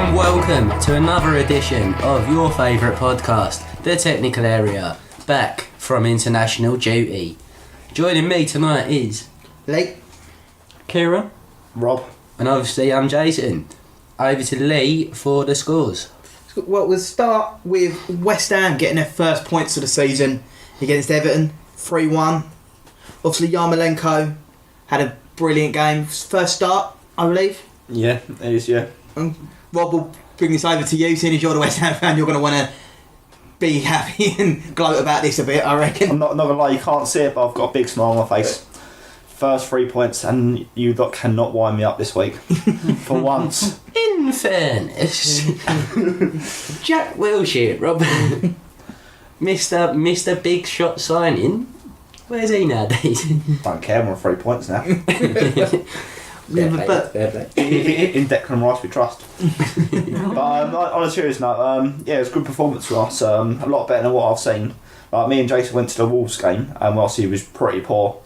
and welcome to another edition of your favourite podcast, The Technical Area, back from international duty. Joining me tonight is Lee, Kieran, Rob, and obviously I'm Jason. Over to Lee for the scores. Well, we'll start with West Ham getting their first points of the season against Everton, 3-1. Obviously, Yarmolenko had a brilliant game. First start, I believe. Yeah, it is, yeah. Rob, will bring this over to you. Seeing as you're the West Ham fan, you're going to want to be happy and gloat about this a bit, I reckon. I'm not going to lie, you can't see it, but I've got a big smile on my face. First 3 points, and you lot cannot wind me up this week. For once. In fairness, Jack Wilshere, Rob, Mr. Big Shot signing, where's he nowadays? Don't care, I'm on 3 points now. Fair play. In Declan Rice we trust. But on a serious note, yeah, it was a good performance for us. A lot better than what I've seen. Like, me and Jason went to the Wolves game, and obviously it was pretty poor.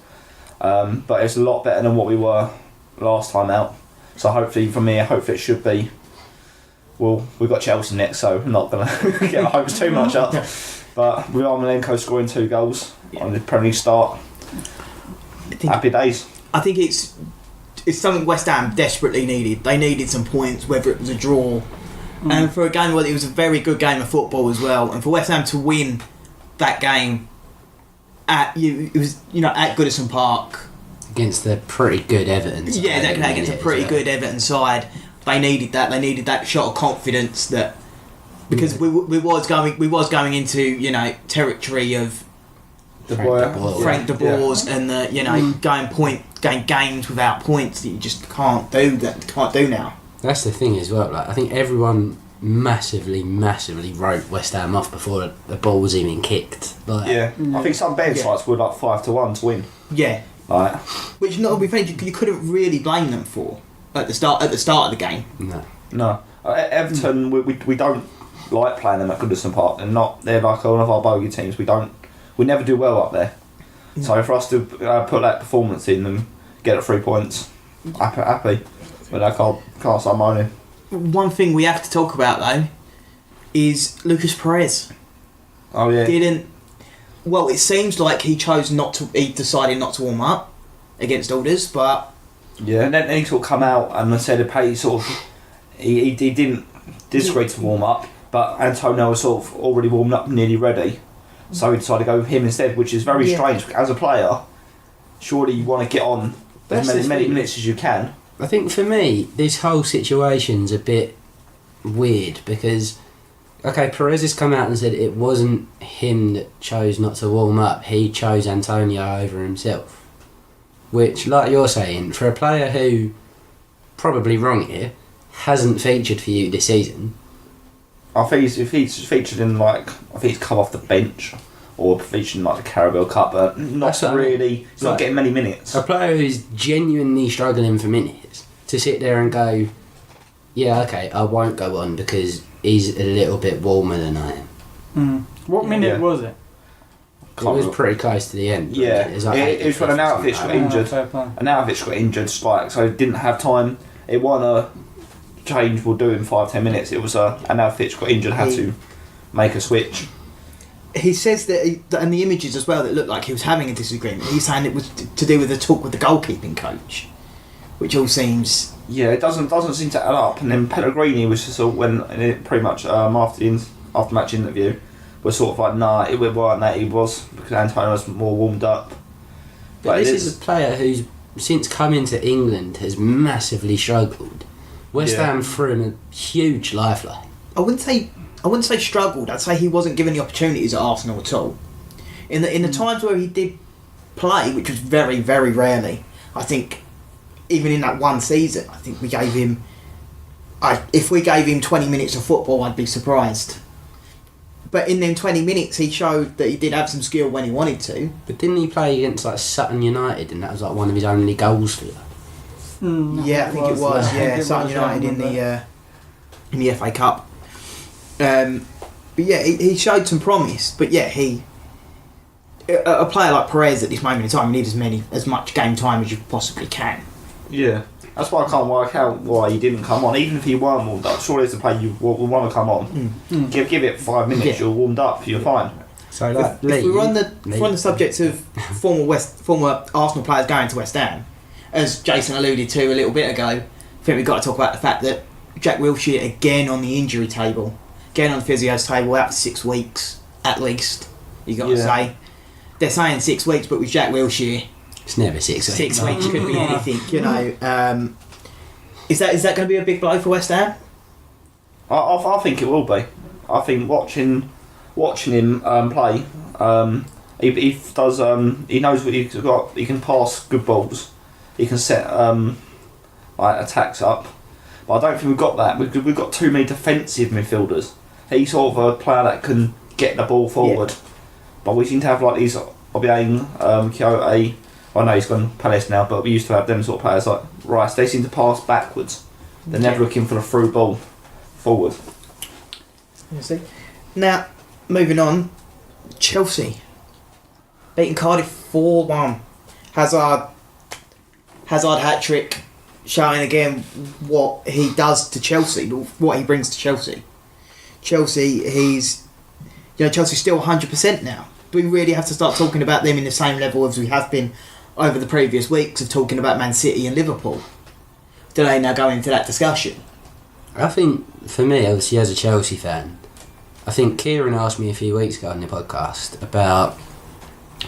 But it's a lot better than what we were last time out. So hopefully, from here, hopefully it should be. Well, we've got Chelsea next, so I'm not going to get our hopes too much up. But with Yarmolenko scoring 2 goals on the Premier League start, happy days. I think it's something West Ham desperately needed. They needed some points, whether it was a draw. And for a game where it was a very good game of football as well, and for West Ham to win that game at Goodison Park Against the pretty good Everton side. Yeah, exactly, against a pretty good Everton side. They needed that. They needed that shot of confidence that, because we was going into territory of Frank de Boer's and going games without points that you just can't do now. That's the thing as well. Like, I think everyone massively wrote West Ham off before the ball was even kicked. Like, I think some betting sites were like 5-1 to win. Yeah, Like, which not to be fair, you couldn't really blame them for at the start of the game. No. Everton, we don't like playing them at Goodison Park. They're like one of our bogey teams. We never do well up there. So for us to put that performance in and get 3 points, happy. But I can't start moaning. One thing we have to talk about though is Lucas Perez. Oh yeah. Well, it seems like he decided not to warm up against orders, but Yeah, and then he sort of come out and said he didn't disagree to warm up, but Antonio was sort of already warmed up, nearly ready, so he decided to go with him instead, which is very strange. As a player, surely you want to get on as many minutes as you can. I think for me, this whole situation's a bit weird because, okay, Perez has come out and said it wasn't him that chose not to warm up, he chose Antonio over himself. Which, like you're saying, for a player who, probably wrong here, hasn't featured for you this season. I think if he's featured in I think he's come off the bench or featured in the Carabao Cup, but not really. He's not getting many minutes. A player who's genuinely struggling for minutes to sit there and go, yeah, okay, I won't go on because he's a little bit warmer than I am. What minute was it? It was pretty close to the end. Yeah, it was when Arnautovic got injured. Arnautovic got injured, so he didn't have time. It wasn't a change we'll do in 5-10 minutes. It was Arnautovic got injured, had to make a switch. He says that, and the images as well that looked like he was having a disagreement. He's saying it was to do with the talk with the goalkeeping coach, which all seems. Yeah, it doesn't seem to add up. And then Pellegrini was just sort of pretty much after match interview was sort of like, nah, it wasn't that he was, because Antonio was more warmed up. But this is a player who's since coming to England has massively struggled. West Ham threw him a huge lifeline. I wouldn't say struggled. I'd say he wasn't given the opportunities at Arsenal at all. In the times where he did play, which was very, very rarely, I think even in that one season, I think we gave him. If we gave him 20 minutes of football, I'd be surprised. But in them 20 minutes, he showed that he did have some skill when he wanted to. But didn't he play against Sutton United, and that was one of his only goals for them? Yeah, I think it was. Yeah, Sutton United in the FA Cup. But yeah, he showed some promise. But yeah, a player like Perez at this moment in time, you need as much game time as you possibly can. Yeah. That's why I can't work out why he didn't come on. Even if he weren't warmed up, surely it's a player you would want to come on. Give it 5 minutes, you're warmed up, you're fine. So if we're on the subject of former Arsenal players going to West Ham, as Jason alluded to a little bit ago, I think we've got to talk about the fact that Jack Wilshere again on the injury table, again on the physio's table, out for 6 weeks at least. You got to say they're saying 6 weeks, but with Jack Wilshere, it's never 6 weeks. 6 weeks could be anything, you know. Is that going to be a big blow for West Ham? I think it will be. I think watching him play, he does. He knows what he's got. He can pass good balls. He can set attacks up. But I don't think we've got that. We've got too many defensive midfielders. He's sort of a player that can get the ball forward. Yeah. But we seem to have like these Obiang, Kyoto. I know he's gone Palace now, but we used to have them sort of players like Rice. They seem to pass backwards. They're never looking for the through ball forward. You see. Now, moving on, Chelsea beating Cardiff 4-1. Hazard hat-trick, showing again what he does to Chelsea, what he brings to Chelsea. Chelsea's still 100% now. We really have to start talking about them in the same level as we have been over the previous weeks of talking about Man City and Liverpool. Do they now go into that discussion? I think, for me, obviously as a Chelsea fan, I think Kieran asked me a few weeks ago on the podcast about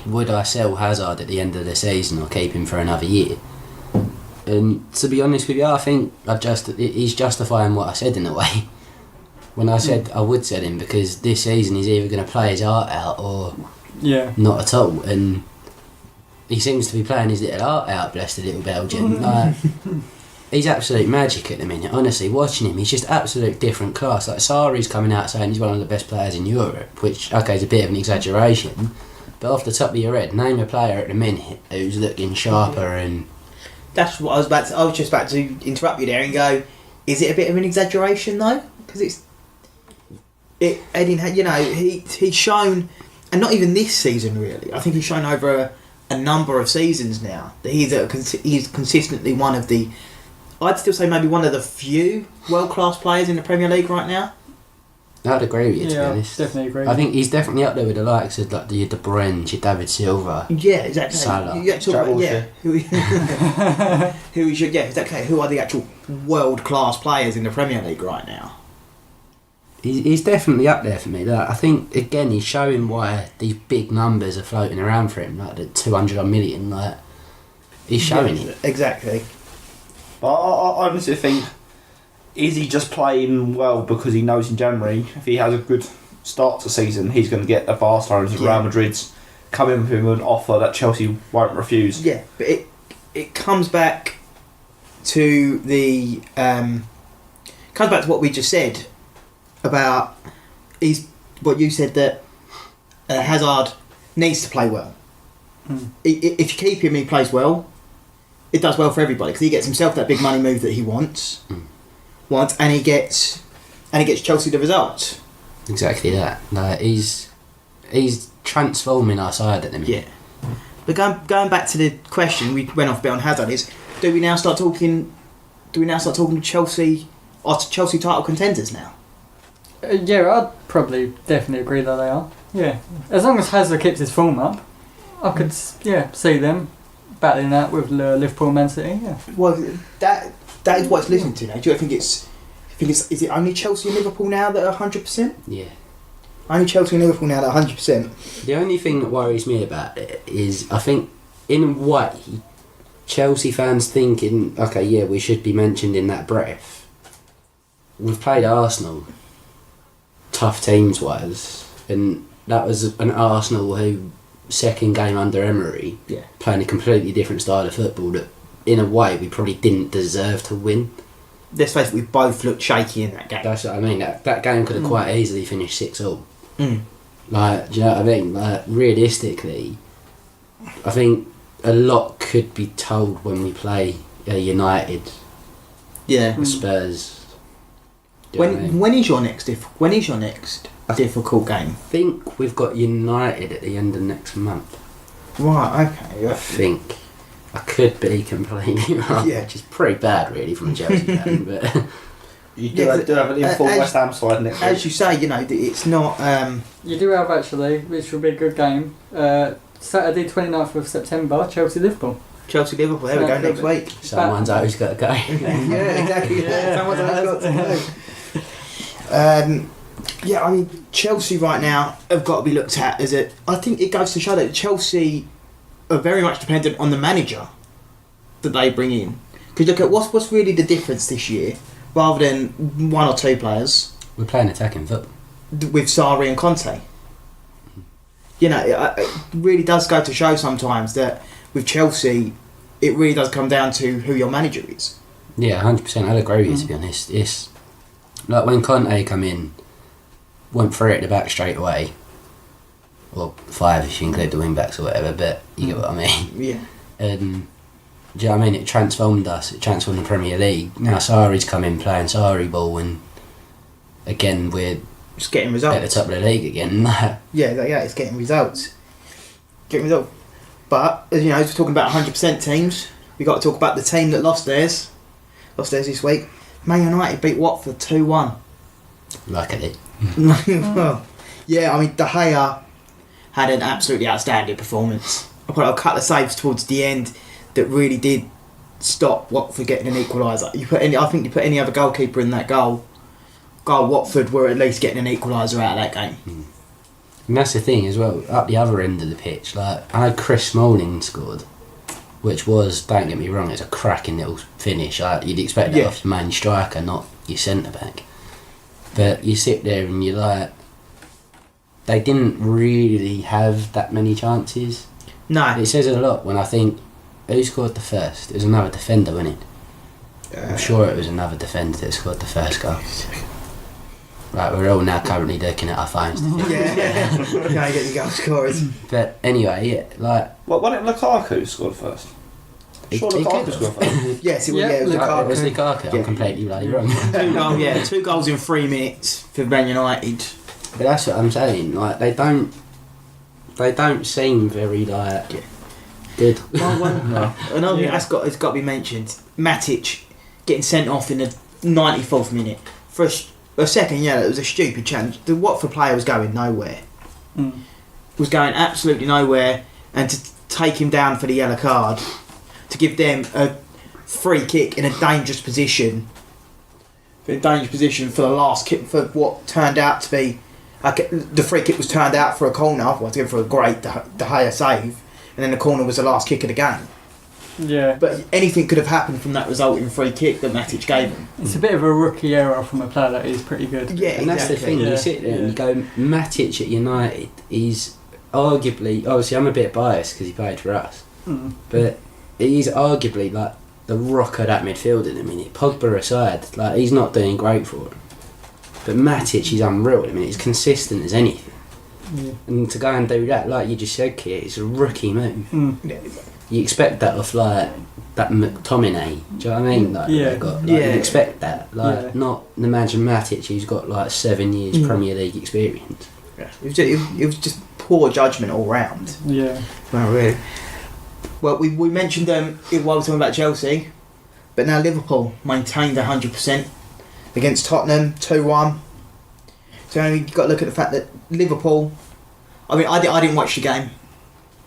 would I sell Hazard at the end of the season or keep him for another year. And to be honest with you, I think he's justifying what I said in a way. When I said I would sell him, because this season he's either going to play his heart out or not at all. And he seems to be playing his little heart out, bless the little Belgian. He's absolute magic at the minute. Honestly, watching him, he's just absolute different class. Like Sarri's coming out saying he's one of the best players in Europe, which, okay, is a bit of an exaggeration. But off the top of your head, name a player at the minute who's looking sharper and... That's what I was just about to interrupt you there and go, is it a bit of an exaggeration though? Because he's shown, and not even this season really, I think he's shown over a number of seasons now that he's consistently one of the, I'd still say maybe one of the few world-class players in the Premier League right now. I'd agree with you, to be honest. Definitely agree. I think he's definitely up there with the likes of like your De Bruyne, your David Silva. Yeah, exactly. Salah. Who are the actual world-class players in the Premier League right now? He's definitely up there for me. Like, I think, again, he's showing why these big numbers are floating around for him, like the 200 million. Like, he's showing it. Exactly. But I honestly think, is he just playing well because he knows in January, if he has a good start to the season, he's going to get the Barcelona's and Real Madrid's come in with him with an offer that Chelsea won't refuse? Yeah, but it comes back to what we just said about what you said, that Hazard needs to play well. If you keep him, he plays well. It does well for everybody because he gets himself that big money move that he wants, and he gets Chelsea the results. Exactly that. Like, he's transforming our side at the minute. Yeah. But going back to the question we went off a bit on Hazard is, do we now start talking to Chelsea or to Chelsea title contenders now? I'd probably definitely agree that they are. Yeah, as long as Hazard keeps his form up, I could see them battling that with Liverpool and Man City. Yeah. Well, that is what it's listening to now. Do you think it's? Is it only Chelsea and Liverpool now that are 100%? Yeah. Only Chelsea and Liverpool now that are 100%. The only thing that worries me about it is, I think, in a way, Chelsea fans thinking, okay, yeah, we should be mentioned in that breath. We've played Arsenal, tough teams wise, and that was an Arsenal who, second game under Emery, playing a completely different style of football that, in a way, we probably didn't deserve to win. Let's face it, we both looked shaky in that game. That's what I mean. That game could have quite easily finished 6-6. Like, do you know what I mean? Like, realistically, I think a lot could be told when we play United, Spurs. When is your next difficult game? I think we've got United at the end of next month. Right. Okay. I think. I could be completely wrong, Yeah. which is pretty bad, really, from a Chelsea fan. But You do have an informed as- West Ham side next As week. you say, you know, it's not. You do have actually, which will be a good game. Saturday 29th of September, Chelsea-Liverpool. Chelsea Liverpool. There we go next week. someone's always got to go. Yeah, exactly. Yeah. Someone's always got to know. Yeah, I mean, Chelsea right now have got to be looked at as a. I think it goes to show that Chelsea are very much dependent on the manager that they bring in. Because look at what's really the difference this year, rather than one or two players We're playing attacking football. with Sarri and Conte. You know, it really does go to show sometimes that with Chelsea, it really does come down to who your manager is. Yeah, 100%. I'd agree with you, to be honest. It's like when Conte come in, went through it at the back straight away. Well, 5 if you include the wing backs or whatever, but you get what I mean. Yeah. Do you know what I mean? It transformed us. It transformed the Premier League. Now Sarri's come in playing Sarri ball, and again we're Just getting at results. the top of the league again. Yeah, it's getting results. Getting results. But, as you know, as we're talking about 100% teams, we've got to talk about the team that lost theirs. Lost theirs this week. Man United beat Watford 2-1. Luckily. Well, yeah, I mean, De Gea had an absolutely outstanding performance. I put out a couple of saves towards the end that really did stop Watford getting an equaliser. I think you put any other goalkeeper in that goal, Watford were at least getting an equaliser out of that game. And that's the thing as well, up the other end of the pitch, like, I had Chris Smalling scored, which was, don't get me wrong, it's a cracking little finish. You'd expect that off your main striker, not your centre-back. But you sit there and you're like, they didn't really have that many chances. No. It says a lot when I think, who scored the first? It was another defender, wasn't it? I'm sure it was another defender that scored the first goal. Right, we're all now currently looking at our phones. Yeah. Go get your goal scorers. But anyway, yeah, like... Well, why didn't Lukaku score first? Sure, He Lukaku could scored have. first. Yes, it was, Yeah, it was Lukaku. It was Lukaku. Lukaku. Yeah. I'm completely bloody wrong. 2 goals in 3 minutes for Man United. But that's what I'm saying. Like they don't seem very like good. Another thing that's got to be mentioned. Matic getting sent off in the 94th minute for a second. Yeah, it was a stupid challenge. The Watford player was going nowhere. Was going absolutely nowhere, and to take him down for the yellow card, to give them a free kick in a dangerous position. For the last kick, for what turned out to be the free kick was turned out for a corner. Well, to give for a great De Gea save, and then the corner was the last kick of the game. Yeah. But anything could have happened from that resulting free kick that Matic gave him. It's a bit of a rookie error from a player that is pretty good. Yeah, And that's the thing. Yeah. You sit there and you go, Matic at United is arguably, obviously I'm a bit biased because he played for us, but he's arguably like the rock of that midfield in a minute. Pogba aside, like he's not doing great for him. But Matic is unreal. I mean, he's consistent as anything. Yeah. And to go and do that, like you just said, Keir, it's a rookie move. Yeah. You expect that off like that McTominay. Do you know what I mean? Like, Yeah. they got, like, Yeah. you expect that. Like, Yeah. not imagine Matic, who's got like 7 years Premier League experience. Yeah. It was just poor judgment all round. Yeah. Well, really. Well, we mentioned while we were talking about Chelsea, but now Liverpool maintained 100% against Tottenham 2-1. So you've got to look at the fact that Liverpool. I mean, I didn't watch the game,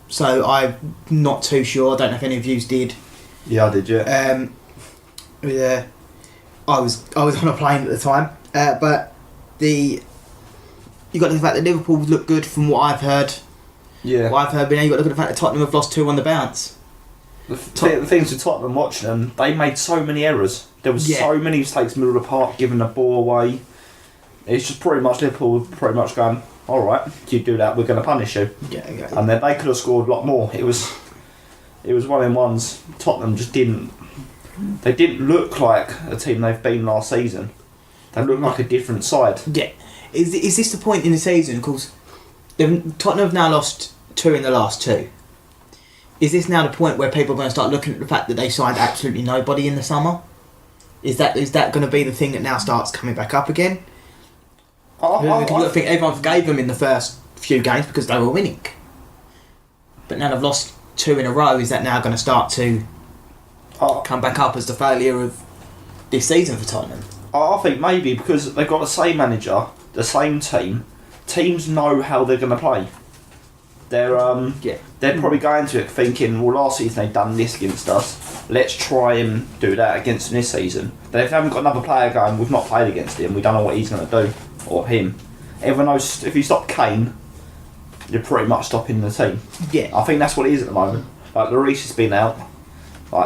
so I'm not too sure. I don't know if any of you did. Yeah, I did, yeah. Yeah, I was on a plane at the time, but you got to look at the fact that Liverpool look good from what I've heard. Yeah. What I've heard, but now you got to look at the fact that Tottenham have lost 2 on the bounce. The things with Tottenham watching them, they made so many errors. There was so many mistakes middle of the park, giving the ball away. It's just pretty much Liverpool pretty much going, alright, if you do that, we're going to punish you. Yeah, And then they could have scored a lot more. It was one of them ones, Tottenham just didn't look like a team they've been last season. They look like a different side. Yeah. Is this the point in the season? Of course, Tottenham have now lost 2 in the last 2. Is this now the point where people are going to start looking at the fact that they signed absolutely nobody in the summer? Is that going to be the thing that now starts coming back up again? I think everyone forgave them in the first few games because they were winning. But now they've lost 2 in a row, is that now going to start to come back up as the failure of this season for Tottenham? I think maybe because they've got the same manager, the same team. Teams know how they're going to play. They're probably going to it thinking, well, last season they've done this against us. Let's try and do that against them this season. They haven't got another player going. We've not played against him. We don't know what he's going to do or him. Everyone knows if you stop Kane, you're pretty much stopping the team. Yeah, I think that's what it is at the moment. Like Lloris has been out,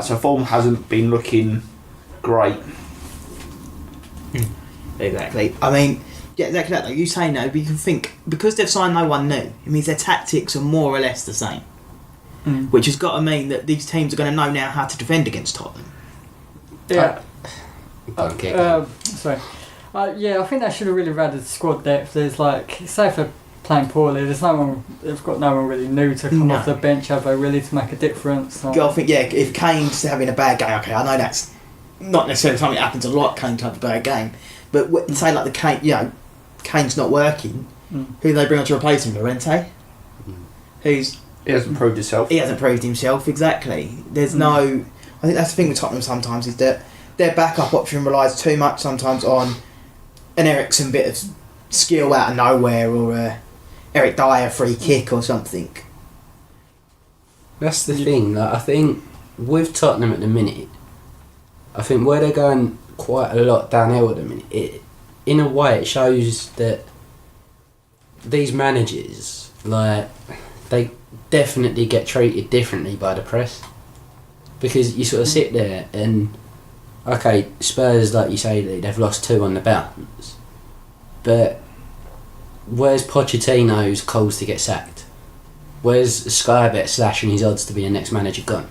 so form hasn't been looking great. exactly. I mean, yeah, exactly that. Though. You say no, but you can think because they've signed no one new. It means their tactics are more or less the same, which has got to mean that these teams are going to know now how to defend against Tottenham. Yeah. Sorry. Yeah, I think they should have really added squad depth. There's like, say if they're playing poorly, they've got no one really new to come off the bench, have they, really, to make a difference? So. I think, if Kane's having a bad game, okay, I know that's not necessarily something that happens a lot, Kane to have a bad game, but say like Kane's not working, who do they bring on to replace him? Llorente? He hasn't proved himself. He hasn't proved himself, exactly. There's no... I think that's the thing with Tottenham sometimes, is that their backup option relies too much sometimes on an Ericsson bit of skill out of nowhere, or a Eric Dyer free kick or something. That's the thing. Like, I think with Tottenham at the minute, I think where they're going quite a lot downhill at the minute, in a way it shows that these managers, like, they definitely get treated differently by the press. Because you sort of sit there and, okay, Spurs, like you say, they've lost 2 on the bounce, but where's Pochettino's calls to get sacked? Where's Skybet slashing his odds to be the next manager gone?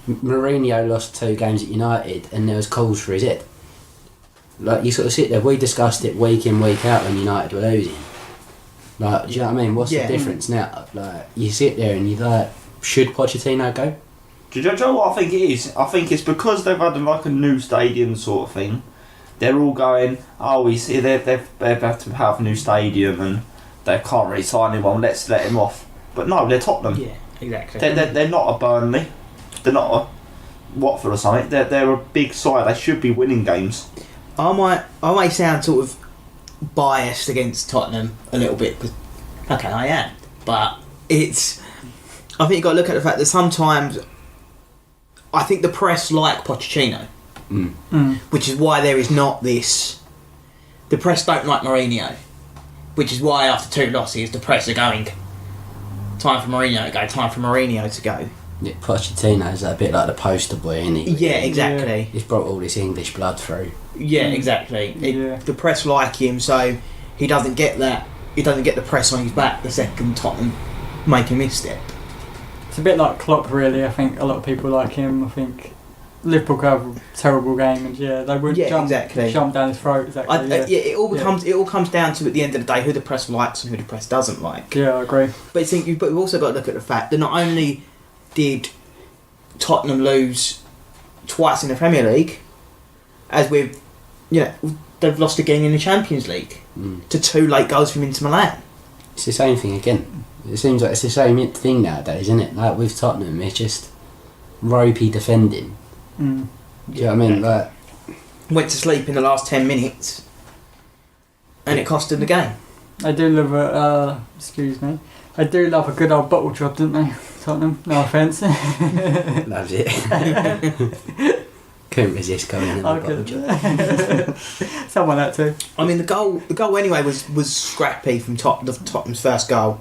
Mourinho lost 2 games at United and there was calls for his head. Like, you sort of sit there, we discussed it week in, week out when United were losing. Like, do you know what I mean? What's the difference now? Like, you sit there and you're like, should Pochettino go? Do you know what I think it is? I think it's because they've had like a new stadium sort of thing. They're all going, oh, we see they have to have a new stadium and they can't really sign anyone. Let's let him off. But no, they're Tottenham. Yeah, exactly. They're not a Burnley. They're not a Watford or something. They're a big side. They should be winning games. I might sound sort of biased against Tottenham a little bit, because okay, I am, but I think you've got to look at the fact that sometimes I think the press like Pochettino, which is why there is not this. The press don't like Mourinho, which is why after 2 losses the press are going, time for Mourinho to go, time for Mourinho to go. Yeah, Pochettino's a bit like the poster boy, isn't he? Yeah, exactly. He's brought all this English blood through. Yeah, exactly. The press like him, so he doesn't get that. He doesn't get the press on his back the second Tottenham make a misstep. It's a bit like Klopp, really. I think a lot of people like him. I think Liverpool could have a terrible game, and they would jump down his throat. Exactly. It all comes down to, at the end of the day, who the press likes and who the press doesn't like. Yeah, I agree. But you've also got to look at the fact that not only did Tottenham lose twice in the Premier League, as they've lost again in the Champions League to 2 late goals from Inter Milan. It's the same thing again. It seems like it's the same thing nowadays, isn't it? Like with Tottenham, it's just ropey defending. Do you know what I mean? Like, went to sleep in the last 10 minutes and it cost them the game. I do love I do love a good old bottle job, don't they? Tottenham, no offence. Loves it. Couldn't resist going in the bottle job. Someone had to. I mean, the goal anyway was scrappy from Tottenham's first goal.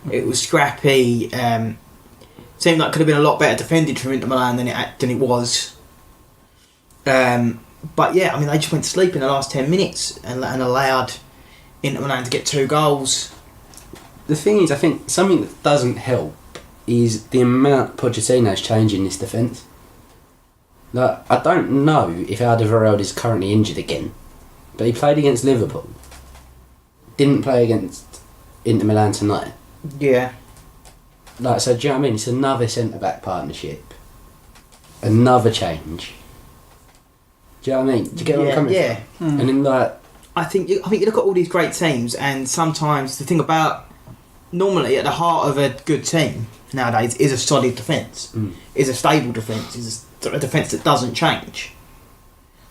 It was scrappy. Seemed like it could have been a lot better defended from Inter Milan than it was. But yeah, I mean, they just went to sleep in the last 10 minutes and allowed Inter Milan to get 2 goals. The thing is, I think something that doesn't help is the amount Pochettino's changing this defence. Like, I don't know if Alderweireld is currently injured again, but he played against Liverpool. Didn't play against Inter Milan tonight. Yeah. Like, so do you know what I mean? It's another centre-back partnership. Another change. Do you know what I mean? Do you get where I'm coming from? And then, like, I think you look at all these great teams, and sometimes the thing about normally at the heart of a good team nowadays is a solid defence, is a stable defence, is a defence that doesn't change.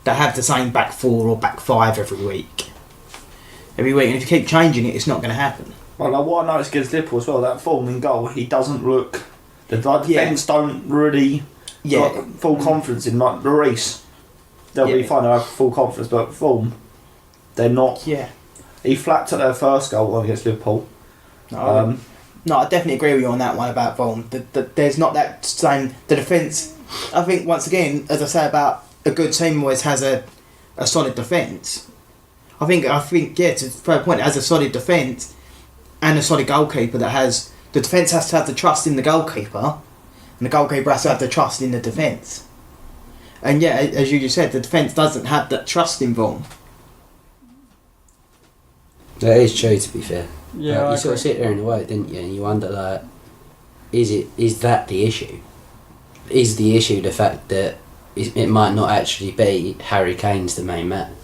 They have the same back four or back five every week. And if you keep changing it, it's not going to happen. Well, like what I noticed against Liverpool as well, that form in goal, he doesn't look. The defence don't really got full confidence in like Lloris. They'll be fine, they'll have full confidence, but form, they're not. Yeah. He flapped at their first goal against Liverpool. No, I definitely agree with you on that one about Vaughan. There's not that same. The defence, I think, once again, as I say about a good team always has a solid defence. I think, yeah, to throw a point, it has a solid defence and a solid goalkeeper that has. The defence has to have the trust in the goalkeeper, and the goalkeeper has to have the trust in the defence. And yeah, as you just said, the defence doesn't have that trust in Vaughan. That is true, to be fair. Yeah, you sort of sit there and wait, didn't you? And you wonder, like, is that the issue? Is the issue the fact that it might not actually be Harry Kane's the main man?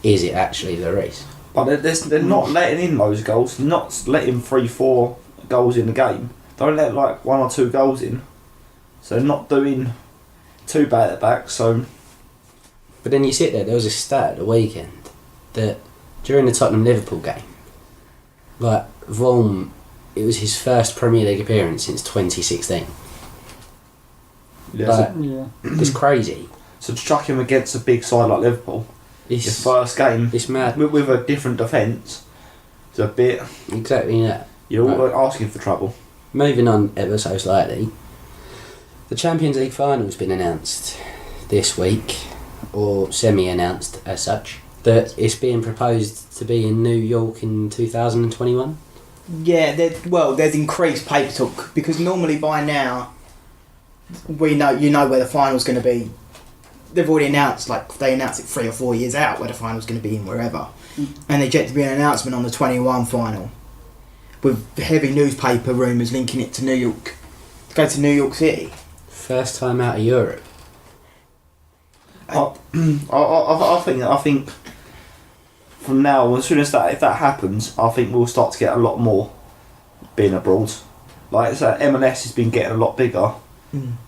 Is it actually Lloris? But they're not letting in those goals. They're not letting 3-4 goals in the game. They only let like 1 or 2 goals in. So they're not doing too bad at the back. So, but then you sit there was a stat at the weekend that during the Tottenham-Liverpool game, like, Vaughan, it was his first Premier League appearance since 2016. yeah. Like, Yeah. it's crazy. So to chuck him against a big side like Liverpool, his first game, It's mad. with a different defence, it's a bit. Exactly that. You're all Right. asking for trouble. Moving on ever so slightly, the Champions League final's been announced this week, or semi-announced as such, that it's being proposed to be in New York in 2021. Yeah, there's increased paper talk because normally by now you know where the final's going to be. They've already announced, like they announced it 3 or 4 years out where the final's going to be in wherever, and there's yet to be an announcement on the 21 final, with heavy newspaper rumours linking it to New York, to go to New York City. First time out of Europe. I think from now, as soon as if that happens, I think we'll start to get a lot more being abroad. Like MLS has been getting a lot bigger.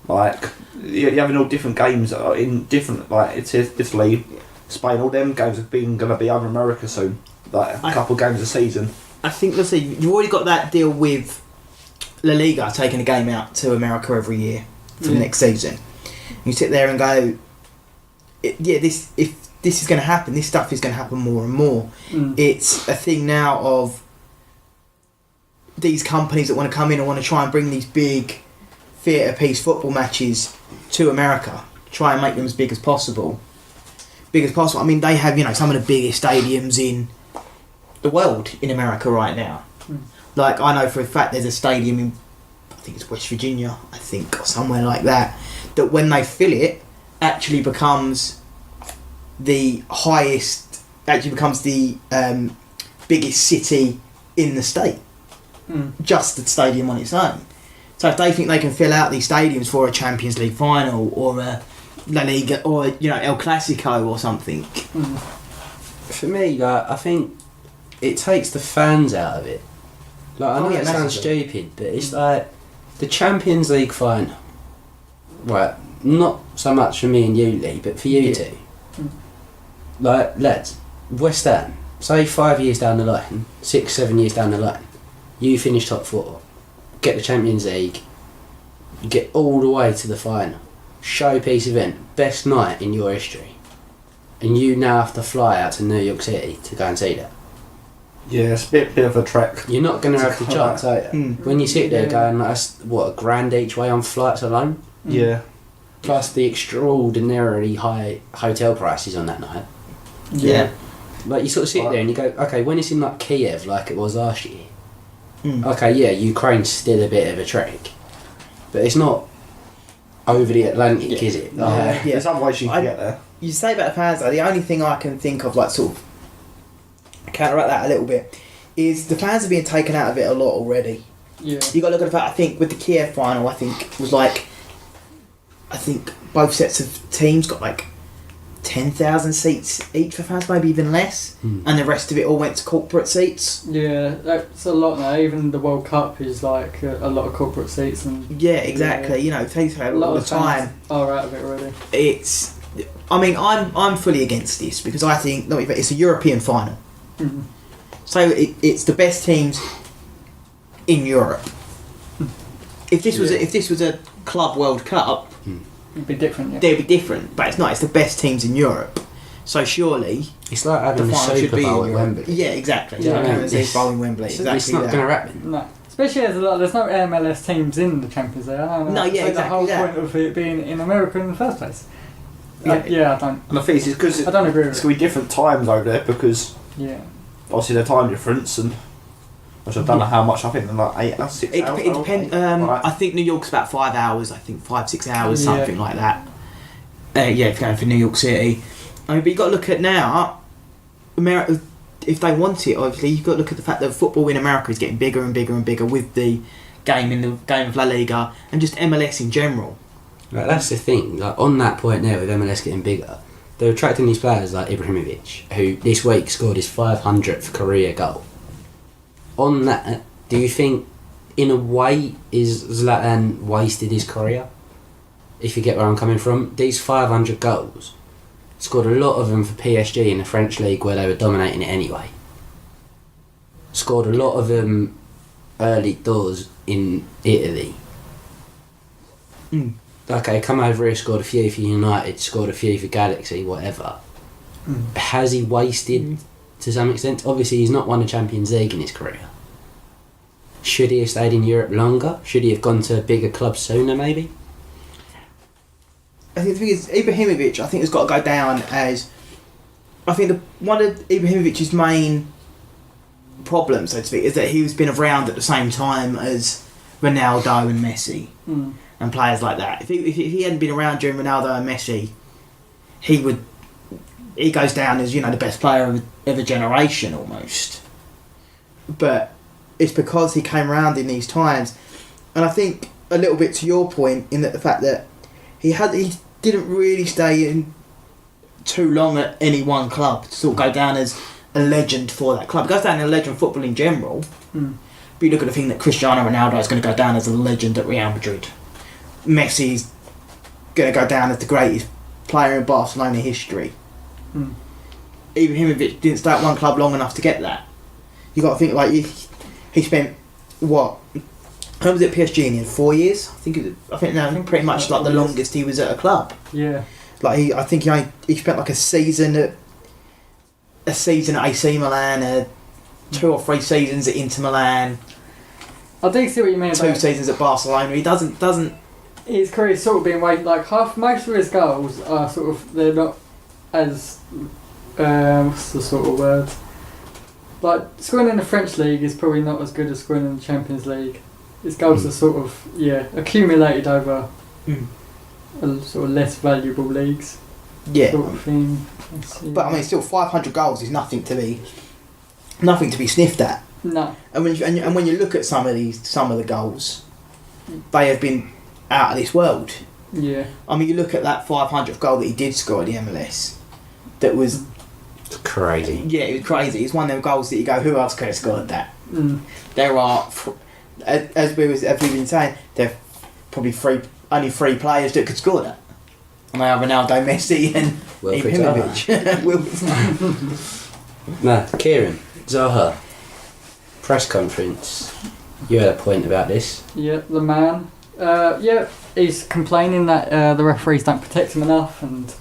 Like you're having all different games in different, like it's Italy, Spain. All them games have been going to be over America soon. Like a couple of games a season. I think, let's see, you've already got that deal with La Liga taking a game out to America every year for the next season. You sit there and go, if this is going to happen, this stuff is going to happen more and more. It's a thing now of these companies that want to come in and want to try and bring these big theatre piece football matches to America, try and make them as big as possible. I mean, they have, some of the biggest stadiums in the world in America right now. Like, I know for a fact there's a stadium in, I think it's West Virginia, or somewhere like that, that when they fill it, actually becomes the biggest city in the state. Just the stadium on its own. So if they think they can fill out these stadiums for a Champions League final or a La Liga or El Clasico or something. For me, like, I think it takes the fans out of it. Like, I know it sounds stupid, but it's like the Champions League final. Right, not so much for me and you, Lee, but for you two. Like, lads, West Ham, say 5 years down the line, 6, 7 years down the line, you finish top 4, get the Champions League, you get all the way to the final, showpiece event, best night in your history, and you now have to fly out to New York City to go and see that. Yeah, it's a bit of a trek. You're not going to have the chance, are you? When you sit there going, that's what, £1,000 each way on flights alone? Yeah. Plus the extraordinarily high hotel prices on that night. Yeah. Like, you sort of sit there and you go, okay, when it's in like Kiev like it was last year, okay, yeah, Ukraine's still a bit of a trek, but it's not over the Atlantic, is it? Like, There's other ways you can get there. You say about the fans though, the only thing I can think of, like, sort of counteract that a little bit, is the fans are being taken out of it a lot already. Yeah. You got to look at the fact, I think with the Kiev final, I think both sets of teams got like 10,000 seats each for fans, maybe even less, and the rest of it all went to corporate seats. Yeah, that's a lot now. Even the World Cup is like a lot of corporate seats and. Yeah, exactly. You know, it takes a lot of time. Are out of it already. It's. I mean, I'm fully against this because I think it's a European final. Mm-hmm. So it's the best teams in Europe. If this was a club World Cup, It'd be different. Yeah. they'd be different. But it's not. It's the best teams in Europe. So surely It's like having the the final should Super be Bowl in at Europe. Wembley. Yeah, exactly. Yeah, Yeah, it's- it's Bowl in Wembley. It's Exactly. not that. going to happen. No, especially there's no MLS teams in the Champions League. I don't know. No, yeah, so exactly the whole that. point of it being in America in the first place. Yeah. I don't. And the thing is, because I don't agree it's with going it. to be different times over there because Yeah. obviously the time difference and which I don't know how much. I think they're like 8 hours, 6 hours. It depends. I think New York's about 5 hours. I think 5-6 hours, Yeah. something like that. Yeah, if you're going for New York City. I mean, but you've got to look at now, America. If they want it, obviously, you've got to look at the fact that football in America is getting bigger and bigger and bigger with the game of La Liga and just MLS in general. Like, that's the thing. Like, on that point now, with MLS getting bigger, they're attracting these players like Ibrahimovic, who this week scored his 500th career goal. On that, do you think, in a way, is Zlatan wasted his career? If you get where I'm coming from, these 500 goals, scored a lot of them for PSG in the French league where they were dominating it anyway. Scored a lot of them early doors in Italy. Okay, come over here, scored a few for United, scored a few for Galaxy, whatever. Has he wasted to some extent? Obviously, he's not won a Champions League in his career. Should he have stayed in Europe longer? Should he have gone to a bigger club sooner, maybe? I think the thing is, Ibrahimovic, I think, has got to go down as. I think one of Ibrahimovic's main problems, so to speak, is that he's been around at the same time as Ronaldo and Messi and players like that. If he hadn't been around during Ronaldo and Messi, he goes down as, you know, the best player of a generation almost. But it's because he came around in these times, and I think a little bit to your point in that the fact that he didn't really stay in too long at any one club to sort of go down as a legend for that club. He goes down as a legend for football in general. But you look at the thing that Cristiano Ronaldo is going to go down as a legend at Real Madrid. Messi's going to go down as the greatest player in Barcelona history. Ibrahimovic didn't stay at one club long enough to get that. You got to think like he spent what? How was it at PSG? And he had 4 years. I think pretty much like the longest he was at a club. Yeah. Like he spent like a season at AC Milan, 2 or 3 seasons at Inter Milan, I do see what you mean. 2 about seasons at Barcelona. He doesn't. his career's sort of been weighted like most of his goals are sort of, they're not as what's the sort of word, like scoring in the French league is probably not as good as scoring in the Champions League. His goals are sort of accumulated over sort of less valuable leagues. Yeah. Sort of thing. But I mean, still 500 goals is nothing to be sniffed at. No. And when you look at some of the goals, they have been out of this world. Yeah. I mean, you look at that 500th goal that he did score at the MLS. That was It's crazy. Yeah, it was crazy. It's one of them goals that you go, who else could have scored that? There are, as we've been saying, there are probably only 3 players that could score that. And they are Ronaldo, Messi, and Ibrahimovic. No, Kieran, Zaha, press conference. You had a point about this. Yeah, the man. He's complaining that the referees don't protect him enough, and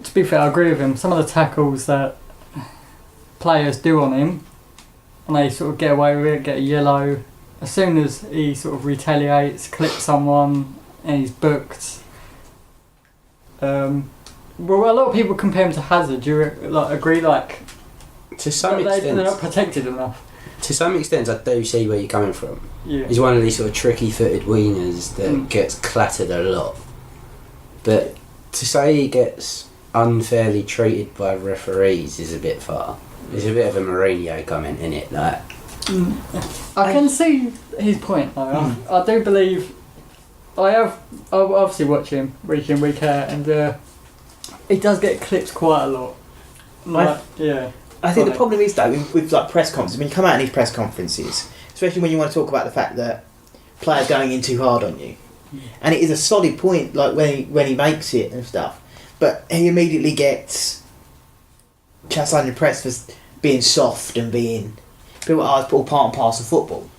to be fair, I agree with him. Some of the tackles that players do on him, and they sort of get away with it, get a yellow. As soon as he sort of retaliates, clips someone, and he's booked. Well, a lot of people compare him to Hazard. Do you agree? Like, To some they're extent, not protected enough. to some extent, I do see where you're coming from. Yeah. He's one of these sort of tricky-footed wieners that gets clattered a lot. But to say he gets unfairly treated by referees is a bit far. There's a bit of a Mourinho comment in it, like. I can see his point though. I do believe I obviously watch him week in, week out, and He does get clipped quite a lot. Like, yeah. I think the Funny. problem is though with like press conferences, when you come out in these press conferences, especially when you want to talk about the fact that players going in too hard on you, and it is a solid point like when he makes it and stuff, but he immediately gets chastised in the press for being soft and being people are all part and parcel of football.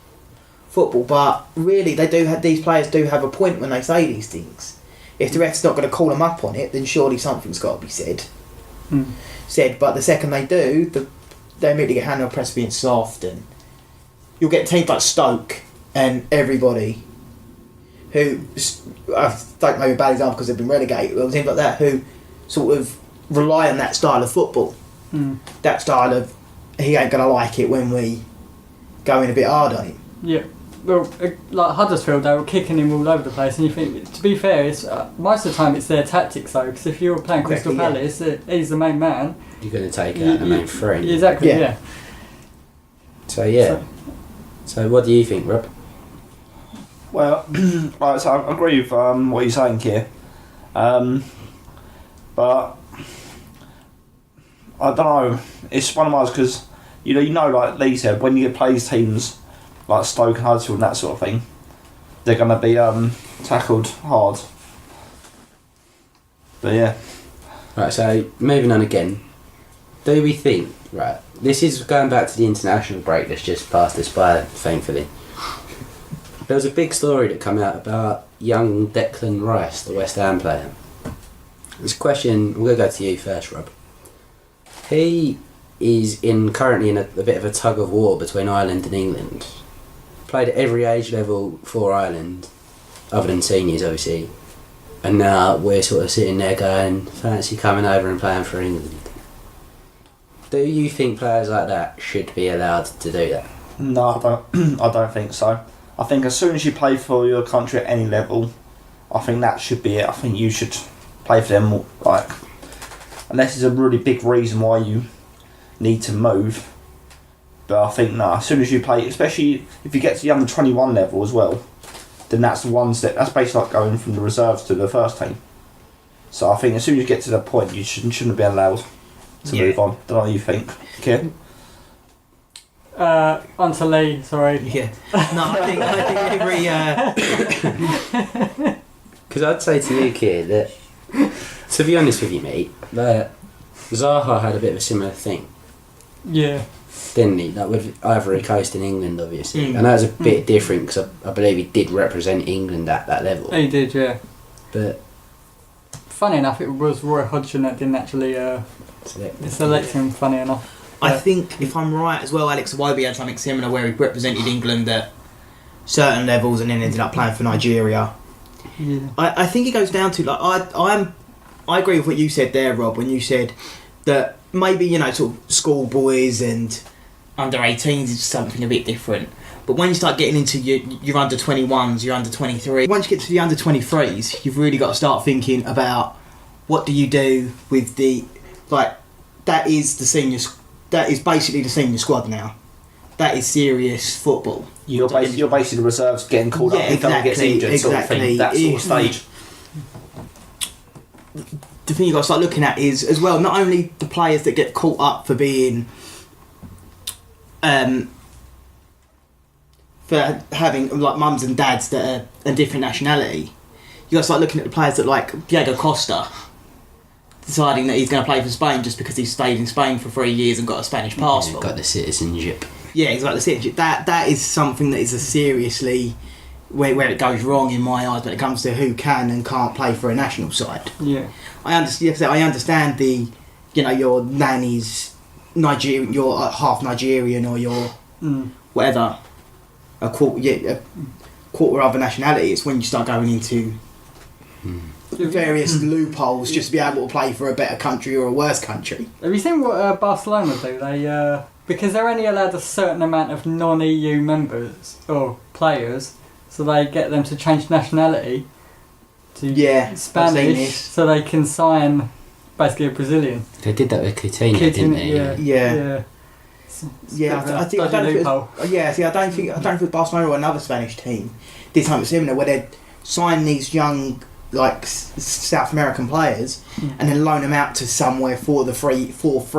But really, these players do have a point when they say these things. If the ref's not going to call them up on it, then surely something's got to be said. But the second they do, they immediately get handed on press being soft, and you'll get teams like Stoke and everybody who I don't know a bad example because they've been relegated, but teams like that who sort of rely on that style of football, that style of he ain't gonna like it when we go in a bit hard on him. Yeah. Well, like Huddersfield, they were kicking him all over the place, and you think, to be fair, it's, most of the time it's their tactics though, because if you're playing Crystal Palace, he's the main man. You're going to take out the main three. Exactly, yeah. So what do you think, Rob? Well, right, so I agree with what you're saying here. But I don't know. It's one of those because you know, like Lee said, when you play teams like Stoke and Huddersfield and that sort of thing, they're going to be tackled hard. But yeah. Right, so moving on again. Do we think, right, this is going back to the international break that's just passed us by, thankfully. There was a big story that came out about young Declan Rice, the West Ham player. This question, we're going to go to you first, Rob. He is currently in a bit of a tug of war between Ireland and England. Played at every age level for Ireland, other than seniors obviously. And now we're sort of sitting there going, fancy coming over and playing for England. Do you think players like that should be allowed to do that? No, I don't. I don't think so. I think as soon as you play for your country at any level, I think that should be it. I think you should play for them, like, unless there's a really big reason why you need to move. But I think no, as soon as you play, especially if you get to the under 21 level as well, then that's the one step. That's basically like going from the reserves to the first team. So I think as soon as you get to that point, you shouldn't be allowed to move on. Don't know what you think, Kit? On to Lee, sorry. Yeah. No, I think every. Because I'd say to you, Kit, that to be honest with you, mate, that Zaha had a bit of a similar thing. Yeah. Didn't he? Like with Ivory Coast in England, obviously. And that was a bit different because I believe he did represent England at that level. He did, yeah. But funny enough, it was Roy Hodgson that didn't actually select him, funny enough. I think, if I'm right as well, Alex Iwobi had something similar where he represented England at certain levels and then ended up playing for Nigeria. Yeah. I think it goes down to, like, I agree with what you said there, Rob, when you said that maybe, you know, sort of schoolboys and under 18s is something a bit different. But when you start getting into your under 21s, your under 23, once you get to the under 23s, you've really got to start thinking about what do you do with the, like, that is basically the senior squad now. That is serious football. You're basically the reserves getting called up if someone gets injured, sort of thing, that sort of stage. The thing you've got to start looking at is, as well, not only the players that get caught up for being for having like mums and dads that are a different nationality, you got to start looking at the players that, like Diego Costa, deciding that he's going to play for Spain just because he's stayed in Spain for 3 years and got a Spanish passport. Got the citizenship. Yeah, he's got the citizenship. That is something that is a seriously where it goes wrong in my eyes when it comes to who can and can't play for a national side. Yeah. I understand the, you know, your nanny's Nigerian, you're half Nigerian or you're whatever, a quarter other nationality. It's when you start going into various loopholes just to be able to play for a better country or a worse country. Have you seen what Barcelona do? They because they're only allowed a certain amount of non-EU members or players, so they get them to change nationality to Spanish, so they can sign basically a Brazilian. They did that with Coutinho, didn't they? Yeah. I don't think Barcelona or another Spanish team did something similar where they'd sign these young like South American players, and then loan them out to somewhere for 3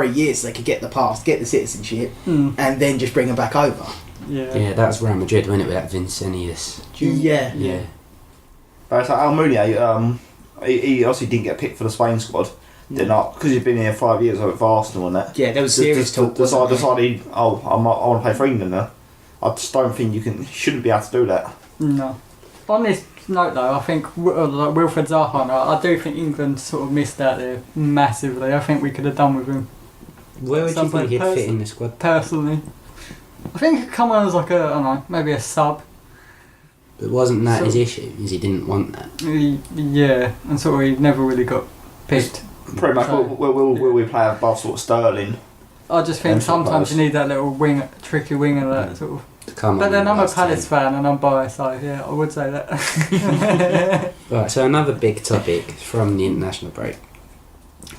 years so they could get the pass, get the citizenship, and then just bring them back over. Yeah, that's Real Madrid, wasn't it, with that Vincentius? Yeah. Yeah. But it's like Almunia, he obviously didn't get picked for the Spain squad. Did not, because he'd been here 5 years with Arsenal and that. Yeah, there was serious talk. Decided, I want to play for England now. I just don't think shouldn't be able to do that. No. On this note though, I think like Wilfred Zaha, I do think England sort of missed out there massively. I think we could have done with him. Where would you think he'd fit in the squad? Personally, I think he'd come on as like I don't know, maybe a sub. But wasn't that his issue? Is he didn't want that? Yeah, and sort of he never really got picked. Pretty much, will we play above sort of Sterling? I just think sometimes you need that little tricky winger that sort of. But then I'm a Palace fan and I'm biased, so yeah, I would say that. Right, so another big topic from the international break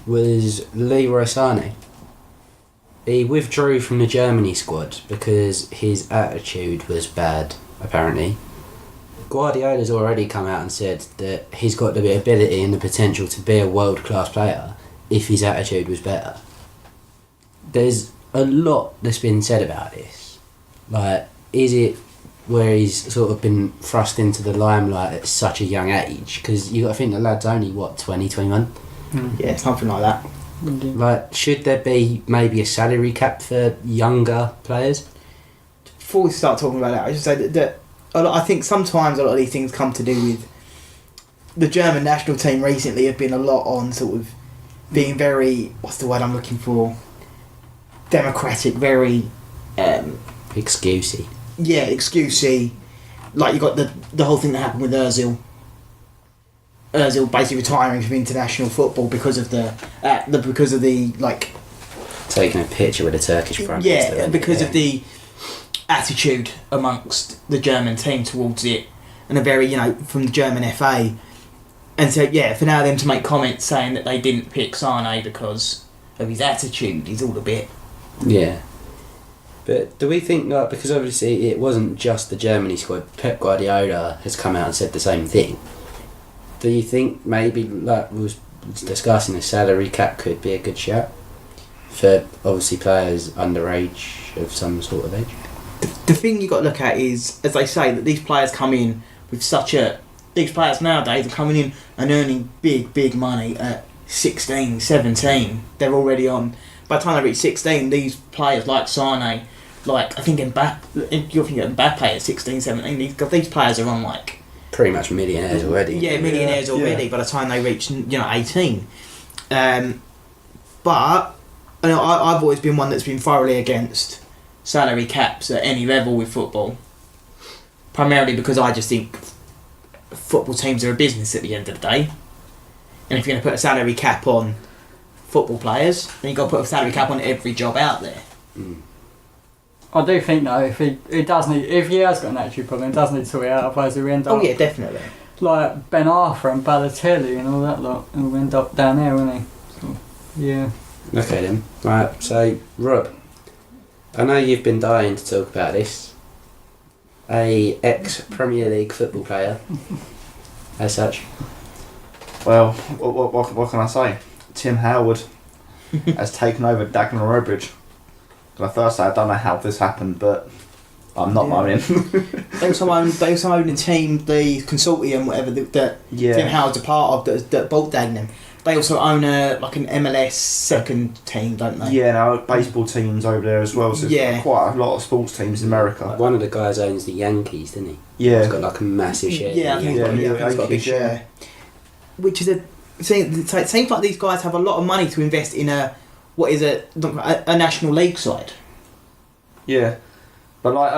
was Leroy Sané. He withdrew from the Germany squad because his attitude was bad, apparently. Guardiola's already come out and said that he's got the ability and the potential to be a world-class player if his attitude was better. There's a lot that's been said about this. Like, is it where he's sort of been thrust into the limelight at such a young age? Because you got to think the lad's only, 20, 21? Yeah, something like that. Like, should there be maybe a salary cap for younger players? Before we start talking about that, I should say that I think sometimes a lot of these things come to do with the German national team recently have been a lot on sort of being very, what's the word I'm looking for? Democratic, very... Excusey. Yeah, excusey. Like you got the whole thing that happened with Ozil. Ozil basically retiring from international football because of the like taking a picture with a Turkish prime minister. Yeah, because of the attitude amongst the German team towards it, and a very from the German FA, and so for now them to make comments saying that they didn't pick Sane because of his attitude is all a bit. Yeah. But do we think that, because obviously it wasn't just the Germany squad, Pep Guardiola has come out and said the same thing. Do you think maybe, like we was discussing, a salary cap could be a good shout for obviously players under age of some sort of age? The thing you got to look at is, as they say, that these players come in with these players nowadays are coming in and earning big money at 16, 17. They're already on. By the time they reach 16, these players like Sane, like I think you're thinking of Mbappe at 16, 17, these players are on like... Pretty much millionaires already. Yeah, millionaires already by the time they reach 18. But I've always been one that's been thoroughly against salary caps at any level with football. Primarily because I just think football teams are a business at the end of the day. And if you're going to put a salary cap on football players, then you've got to put a salary cap on every job out there. I do think though, if he has got an attitude problem, he does need to sort it out, otherwise he'll end up... Oh yeah, definitely. Like Ben Arthur and Balotelli and all that lot, he'll end up down there, won't he? So, yeah. Okay then. Right, so Rob, I know you've been dying to talk about this. A ex-Premier League football player, as such. Well, what can I say? Tim Howard has taken over Dagenham Redbridge. At first, I don't know how this happened, but I'm not moaning. They also own the team, the consortium, whatever that Tim Howard's a part of, that bought Dagenham. They also own an MLS second team, don't they? Yeah, no, baseball teams over there as well. So there's quite a lot of sports teams in America. One of the guys owns the Yankees, didn't he? Yeah, he's got like a massive share. Yeah, I think he's got a big share. Which is it seems like these guys have a lot of money to invest in a National League side. Yeah, but like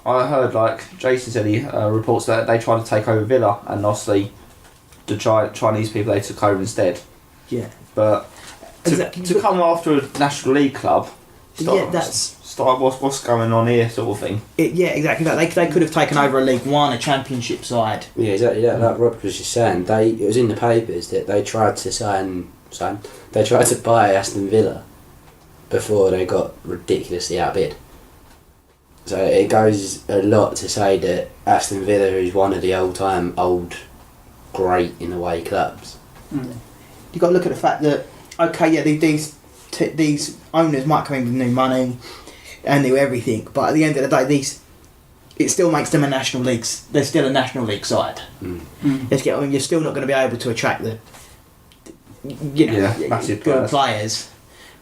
I heard like Jason said he reports that they tried to take over Villa, and obviously the Chinese people they took over instead. Yeah, but to come after a National League club, what's going on here, sort of thing. Yeah, exactly. They could have taken over a League One, a Championship side. Yeah, exactly. Like Rob was just saying, it was in the papers that they tried to they tried to buy Aston Villa before they got ridiculously outbid. So it goes a lot to say that Aston Villa is one of the old great in away clubs. You've got to look at the fact that, okay, yeah, these owners might come in with new money and new everything, but at the end of the day, it still makes them a national league. They're still a national league side. You're still not going to be able to attract the massive good players.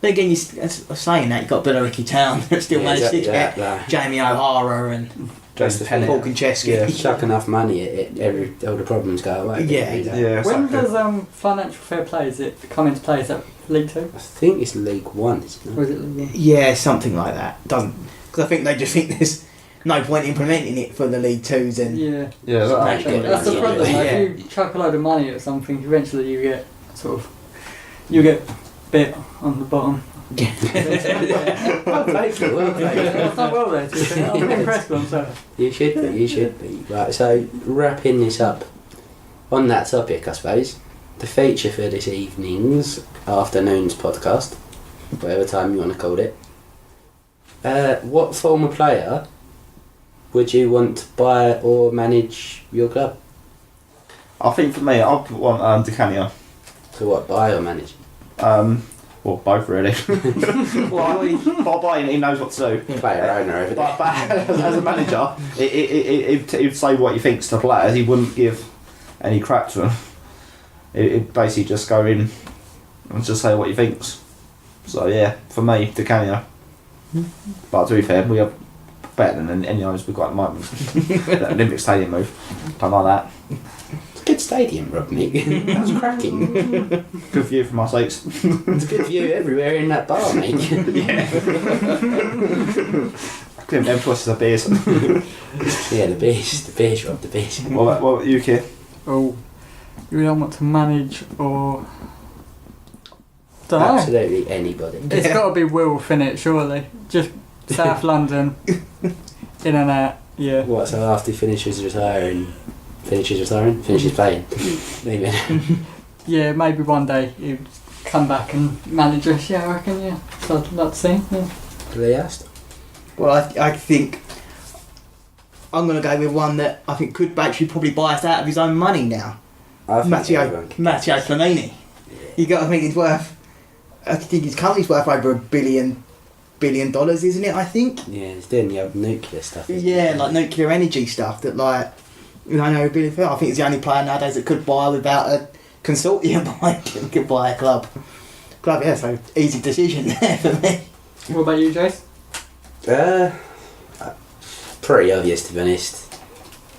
But again, saying that, you've got Billericay Town that still managed to get Jamie O'Hara and Jason Pennant. Paul Konchesky. Yeah, chuck enough money at it, all the problems go away. Yeah. When does financial fair play, is it come into play? Is that League 2? I think it's League 1, isn't it? Or is it League 1? Yeah, something like that. Because I think they just think there's no point implementing it for the League 2s and Yeah, that's the problem. Yeah. If you chuck a load of money at something, eventually you get bit on the bottom. Well played. I've done well there, to be fair. I'm impressed with myself. You should be. Right, so wrapping this up, on that topic I suppose, the feature for this evening's, afternoon's podcast, whatever time you want to call it, what former player would you want to buy or manage your club? I think for me, I'd want Di Canio. So what, buy or manage? Well, both really. By buying, he knows what to do. Player owner over there. But as a manager, he'd say what he thinks to players. He wouldn't give any crap to them. He'd basically just go in and just say what he thinks. So yeah, for me, Di Canio. But to be fair, we are better than any others we've got at the moment. That Olympic Stadium move, don't like that. It's a good stadium, Rodney. That was cracking. Good view from my seats. It's a good view everywhere in that bar, mate. Yeah. Couldn't emphasise the beers. Yeah, the beers, Rob, the beers. What about you, Keir? Oh, you don't want to manage or... Don't know. Absolutely anybody. It's got to be Will Finnett, surely. Just South London, in and out, yeah. What, so after he finishes playing, leaving? Yeah, maybe one day he'd come back and manage us, yeah, I reckon, yeah. So I'd like to see, yeah. They asked. Well, I think I'm going to go with one that I think could actually probably buy us out of his own money now. Matteo Clemini. You got to think he's worth. I think his company's worth over $1 billion, isn't it? I think. Yeah, he's doing the old nuclear stuff. Yeah, like nuclear energy stuff. That like, $1 billion. I think he's the only player nowadays that could buy without a consortium. Could buy a club. Yeah. So easy decision there for me. What about you, Jace? Pretty obvious, to be honest.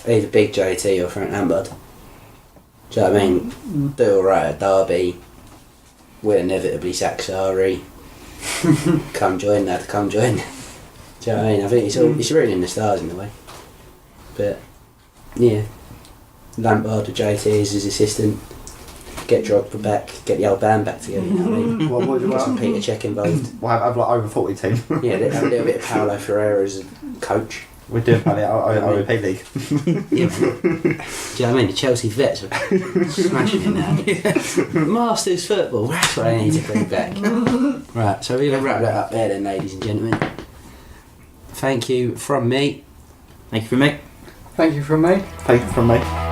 Either Big JT or Frank Lampard. Do you know what I mean? Do alright at Derby. Will inevitably sack Sarri. Come join, lad, come join. Do you know what I mean? I think it's written in the stars in a way. But, yeah. Lampard with JT as his assistant. Get Drogba back, get the old band back together, you know what I mean? What would you Get some want? Peter Cech involved. We'll have like over 40 team. Yeah, have a little bit of Paulo Ferreira as a coach. We're doing probably OEP League. Yeah, do you know what I mean? The Chelsea vets are smashing it now. Masters football, that's what I need to bring back. Right, so we're going to wrap that up there then, ladies and gentlemen. Thank you from me. Thank you for me. Thank you from me. Thank you from me.